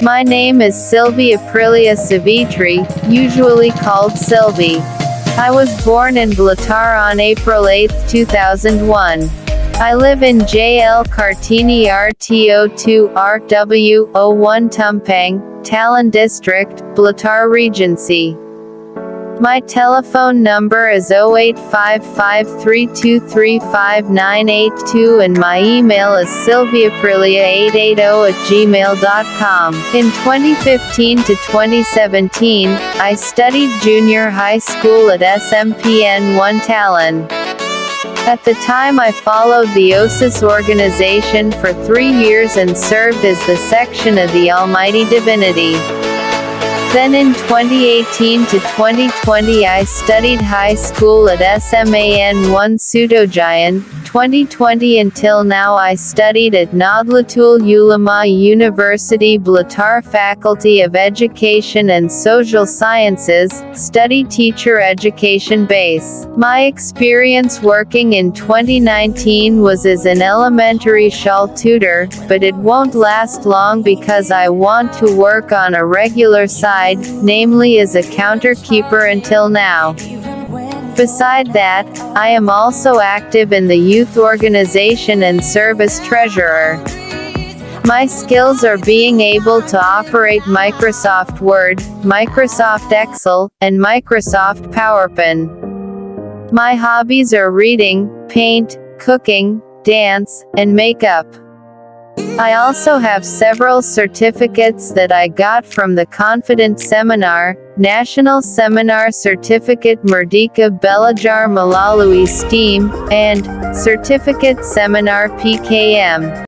My name is SILVI APRILIA SAVITRI, usually called SILVI. I was born in BLITAR on April 8, 2001. I live in JL Kartini RTO2 RW01 Tumpang, Talon District, BLITAR Regency. My telephone number is 0855323598 and my email is sylviaprilia880@gmail.com. In 2015 to 2017, I studied junior high school at SMPN 1 Talon. At the time I followed the OSIS organization for 3 years and served as the section of the Almighty Divinity. Then in 2018 to 2020 I studied high school at SMAN 1 Sutojayan. 2020 until now I studied at NAHDLATUL ULAMA University BLITAR Faculty of Education and Social Sciences, study teacher education base. My experience working in 2019 was as an elementary shawl tutor, but it won't last long because I want to work on a regular side, namely as a counterkeeper until now. Beside that, I am also active in the youth organization and service treasurer. My skills are being able to operate Microsoft Word, Microsoft Excel, and Microsoft PowerPoint. My hobbies are reading, paint, cooking, dance, and makeup. I also have several certificates that I got from the Confident Seminar, National Seminar Certificate Merdeka Belajar Melalui STEAM, and Certificate Seminar PKM.